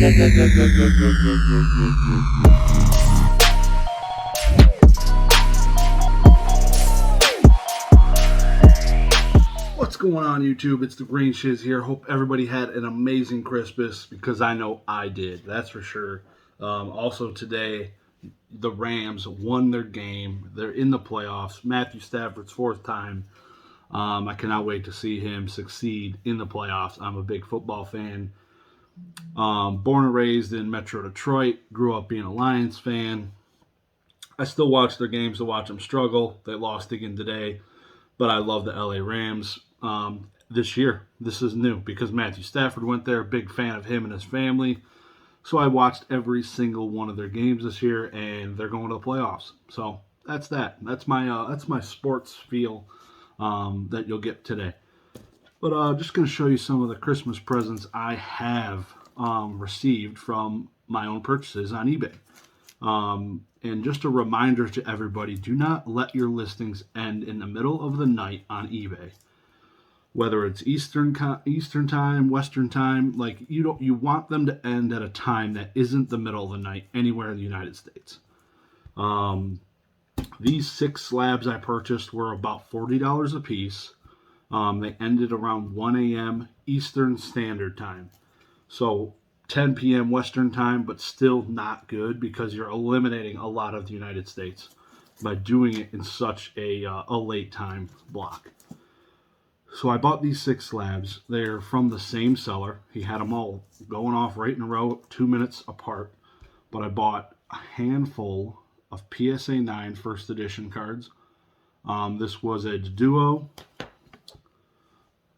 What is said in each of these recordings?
What's going on, YouTube? It's the Green Shiz here. Hope everybody had an amazing Christmas, because I know I did. That's for sure. Also today, the Rams won their game. They're in the playoffs. Matthew Stafford's fourth time. I cannot wait to see him succeed in the playoffs. I'm a big football fan. Born and raised in Metro Detroit. Grew up being a Lions fan. I still watch their games to watch them struggle. They lost again today, but I love the LA Rams. This year, this is new because Matthew Stafford went there. Big fan of him and his family. So I watched every single one of their games this year, and they're going to the playoffs. So that's that. That's my sports feel that you'll get today. But just going to show you some of the Christmas presents I have received from my own purchases on eBay. And just a reminder to everybody, do not let your listings end in the middle of the night on eBay. Whether it's Eastern time, Western time, like you want them to end at a time that isn't the middle of the night anywhere in the United States. These 6 slabs I purchased were about $40 a piece. They ended around 1 a.m. Eastern Standard Time. So 10 p.m. Western Time, but still not good because you're eliminating a lot of the United States by doing it in such a late time block. So I bought these 6 slabs. They're from the same seller. He had them all going off right in a row, 2 minutes apart. But I bought a handful of PSA 9 first edition cards. This was a duo.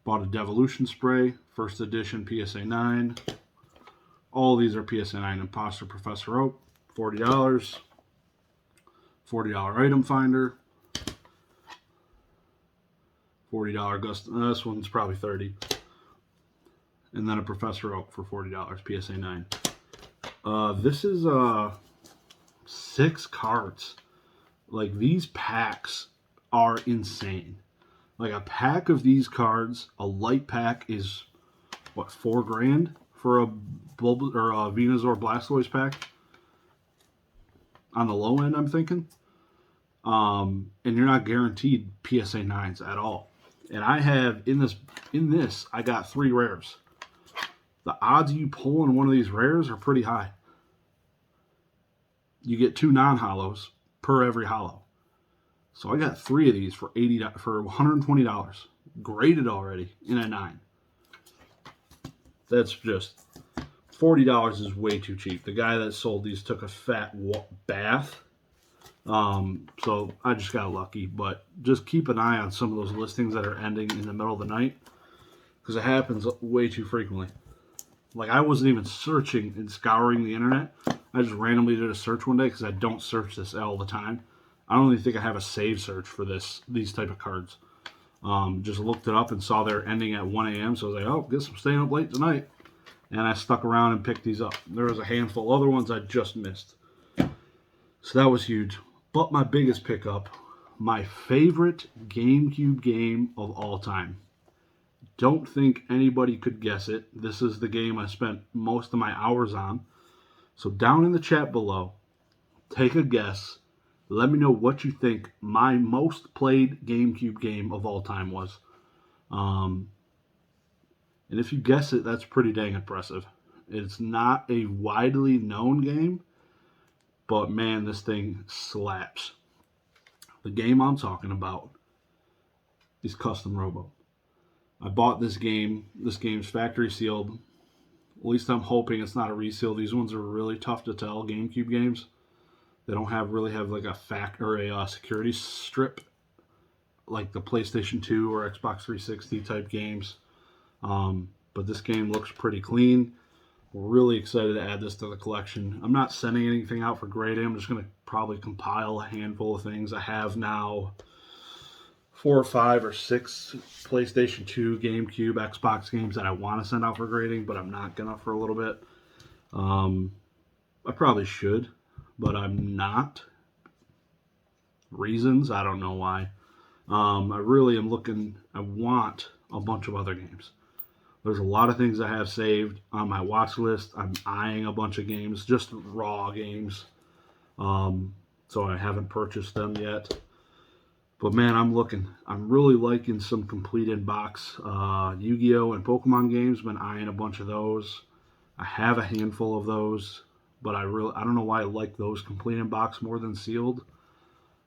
Bought a Devolution Spray, first edition PSA 9. All these are PSA 9 Imposter Professor Oak, $40. $40 item finder. $40 Gust. This one's probably $30. And then a Professor Oak for $40, PSA 9. This is 6 cards. Like, these packs are insane. Like, a pack of these cards, a light pack is what, $4,000 for a Venusaur Blastoise pack? On the low end, I'm thinking. And you're not guaranteed PSA 9s at all. And I have, in this, I got 3 rares. The odds of you pulling one of these rares are pretty high. You get 2 non-hollows per every hollow. So I got 3 of these for $120. Graded already in a 9. That's just, $40 is way too cheap. The guy that sold these took a fat bath. So I just got lucky, but just keep an eye on some of those listings that are ending in the middle of the night, because it happens way too frequently. Like, I wasn't even searching and scouring the internet. I just randomly did a search one day because I don't search this all the time. I don't even think I have a save search for these type of cards. Just looked it up and saw they're ending at 1 a.m. So I was like, oh, guess I'm staying up late tonight. And I stuck around and picked these up. There was a handful of other ones I just missed. So that was huge. But my biggest pickup, my favorite GameCube game of all time. Don't think anybody could guess it. This is the game I spent most of my hours on. So down in the chat below, take a guess. Let me know what you think my most played GameCube game of all time was. And if you guess it, that's pretty dang impressive. It's not a widely known game, but man, this thing slaps. The game I'm talking about is Custom Robo. I bought this game. This game's factory sealed. At least I'm hoping it's not a reseal. These ones are really tough to tell, GameCube games. They don't really have like a security strip like the PlayStation 2 or Xbox 360 type games. But this game looks pretty clean. Really excited to add this to the collection. I'm not sending anything out for grading. I'm just going to probably compile a handful of things. I have now 4 or 5 or 6 PlayStation 2, GameCube, Xbox games that I want to send out for grading, but I'm not going to for a little bit. I probably should, but I'm not. Reasons, I don't know why. I really am looking, I want a bunch of other games. There's a lot of things I have saved on my watch list. I'm eyeing a bunch of games, just raw games. Um, so I haven't purchased them yet. But man, I'm looking. I'm really liking some complete in box Yu-Gi-Oh and Pokemon games. Been eyeing a bunch of those. I have a handful of those, but I don't know why I like those complete in box more than sealed.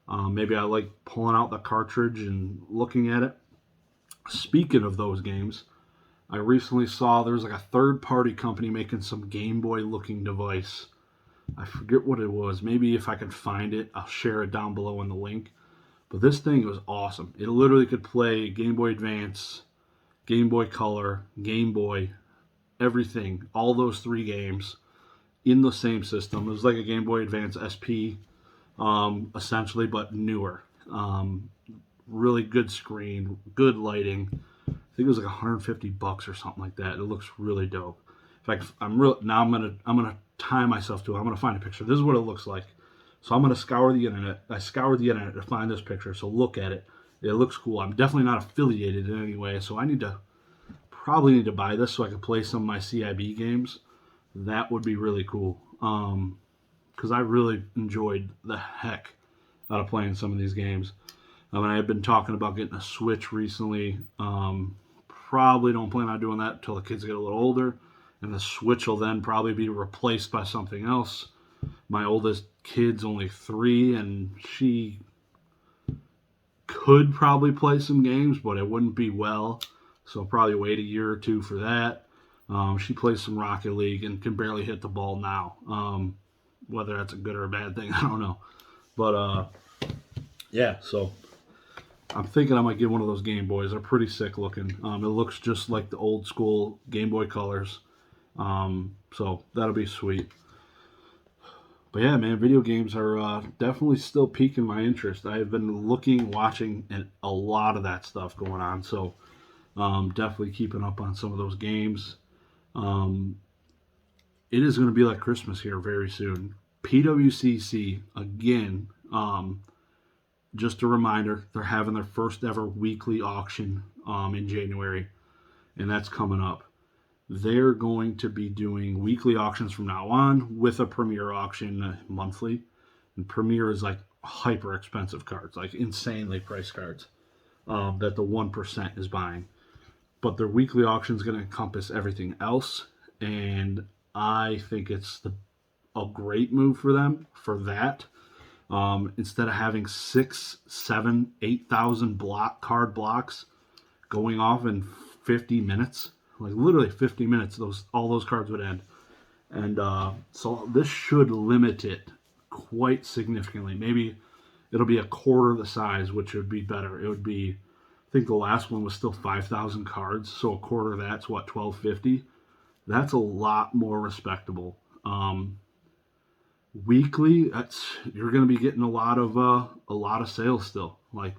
Maybe I like pulling out the cartridge and looking at it. Speaking of those games, I recently saw there's like a third party company making some Game Boy looking device. I forget what it was. Maybe if I can find it, I'll share it down below in the link. But this thing was awesome. It literally could play Game Boy Advance, Game Boy Color, Game Boy, everything, all those three games in the same system. It was like a Game Boy Advance SP, essentially, but newer. Really good screen, good lighting. I think it was like $150 or something like that. It looks really dope. In fact, I'm gonna tie myself to it. I'm gonna find a picture. This is what it looks like. So I'm gonna scour the internet. I scoured the internet to find this picture. So look at it. It looks cool. I'm definitely not affiliated in any way, so I probably need to buy this so I can play some of my CIB games. That would be really cool. Because I really enjoyed the heck out of playing some of these games. I mean, I've been talking about getting a Switch recently. Probably don't plan on doing that until the kids get a little older. And the Switch will then probably be replaced by something else. My oldest kid's only 3, and she could probably play some games, but it wouldn't be well. So I'll probably wait a year or two for that. She plays some Rocket League and can barely hit the ball now. Whether that's a good or a bad thing, I don't know. But yeah, so I'm thinking I might get one of those Game Boys. They're pretty sick looking. It looks just like the old school Game Boy colors. So that'll be sweet. But yeah, man, video games are definitely still piquing my interest. I have been watching, and a lot of that stuff going on. So definitely keeping up on some of those games. It is going to be like Christmas here very soon. PWCC, again, just a reminder, they're having their first ever weekly auction in January, and that's coming up. They're going to be doing weekly auctions from now on with a Premier auction monthly. And Premier is like hyper expensive cards, like insanely priced cards that the 1% is buying. But their weekly auction is going to encompass everything else, and I think it's a great move for them for that. Instead of having 6, 7, 8,000 card blocks going off in 50 minutes, like literally 50 minutes, all those cards would end. And so this should limit it quite significantly. Maybe it'll be a quarter the size, which would be better. It would be, I think the last one was still 5,000 cards, so a quarter of that's what, 1,250. That's a lot more respectable. Weekly, you're going to be getting a lot of sales still. Like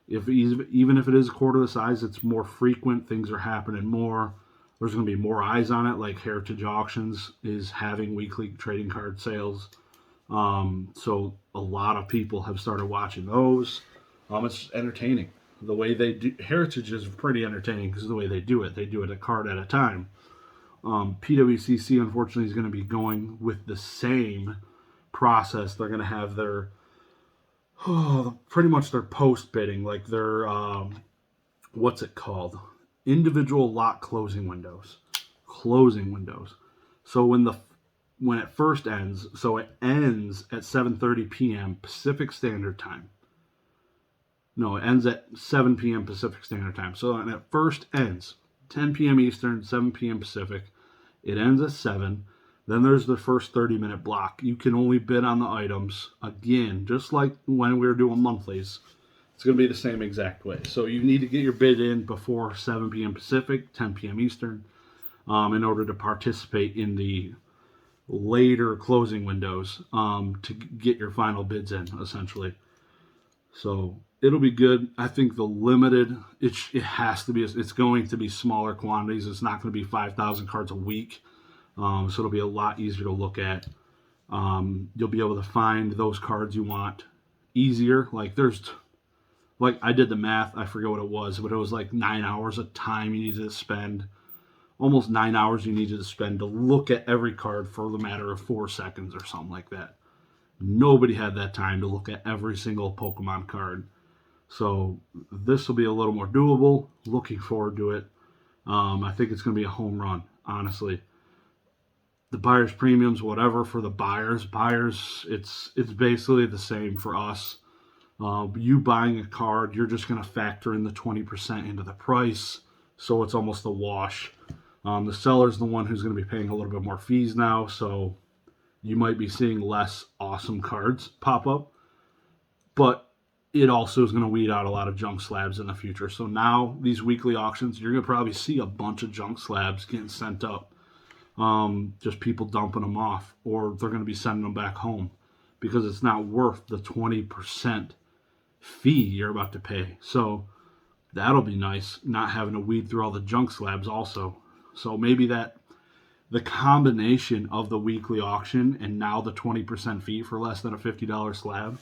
even if it is a quarter of the size, it's more frequent. Things are happening more. There's going to be more eyes on it. Like Heritage Auctions is having weekly trading card sales. So a lot of people have started watching those. It's entertaining. The way they do Heritage is pretty entertaining because the way they do it a card at a time. PWCC unfortunately is going to be going with the same process. They're going to have their pretty much their post bidding, like their what's it called? Individual lot closing windows. So when it first ends, so it ends at 7:30 p.m. Pacific Standard Time. No, it ends at 7 p.m. Pacific Standard Time. So when it first ends 10 p.m. Eastern, 7 p.m. Pacific. It ends at 7. Then there's the first 30-minute block. You can only bid on the items. Again, just like when we were doing monthlies, it's going to be the same exact way. So you need to get your bid in before 7 p.m. Pacific, 10 p.m. Eastern, in order to participate in the later closing windows to get your final bids in, essentially. So it'll be good. I think the limited, it has to be, it's going to be smaller quantities. It's not going to be 5,000 cards a week. So it'll be a lot easier to look at. You'll be able to find those cards you want easier. Like I did the math, I forget what it was, but it was like 9 hours of time you needed to spend almost 9 hours you needed to spend to look at every card for the matter of 4 seconds or something like that. Nobody had that time to look at every single Pokemon card. So this will be a little more doable. Looking forward to it. I think it's going to be a home run, honestly. The buyer's premiums, whatever for the buyers. Buyers, it's basically the same for us. You buying a card, you're just going to factor in the 20% into the price, so it's almost a wash. The seller's the one who's going to be paying a little bit more fees now, so you might be seeing less awesome cards pop up, but it also is going to weed out a lot of junk slabs in the future. So now, these weekly auctions, you're going to probably see a bunch of junk slabs getting sent up. Just people dumping them off, or they're going to be sending them back home because it's not worth the 20% fee you're about to pay. So that'll be nice, not having to weed through all the junk slabs also. So maybe that the combination of the weekly auction and now the 20% fee for less than a $50 slab,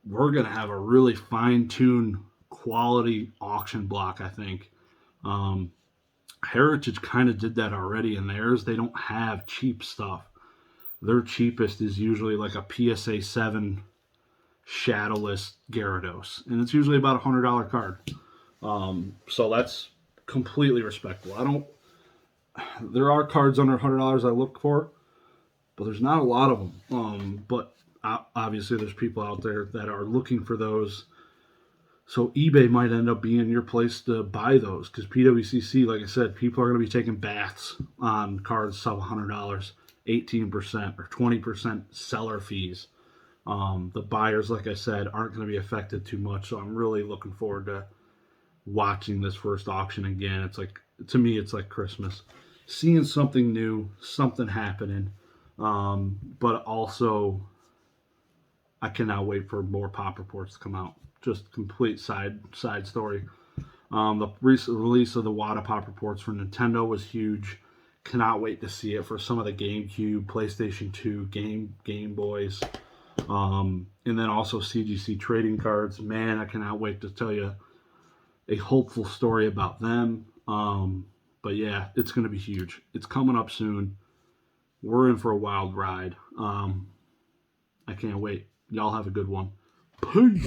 we're going to have a really fine-tuned quality auction block, I think. Heritage kind of did that already in theirs. They don't have cheap stuff. Their cheapest is usually like a PSA 7 shadowless Gyarados, and it's usually about $100 card. So that's completely respectable. There are cards under $100 I look for, but there's not a lot of them. But obviously there's people out there that are looking for those. So eBay might end up being your place to buy those, because PWCC, like I said, people are going to be taking baths on cards sub $100, 18% or 20% seller fees. The buyers, like I said, aren't going to be affected too much, so I'm really looking forward to watching this first auction again. It's like, to me, it's like Christmas. Seeing something new, something happening, but also I cannot wait for more pop reports to come out. Just complete side story. The recent release of the WADA pop reports for Nintendo was huge. Cannot wait to see it for some of the GameCube, PlayStation 2, Game Boys, and then also CGC trading cards. Man, I cannot wait to tell you a hopeful story about them. But yeah, it's going to be huge. It's coming up soon. We're in for a wild ride. I can't wait. Y'all have a good one. Peace.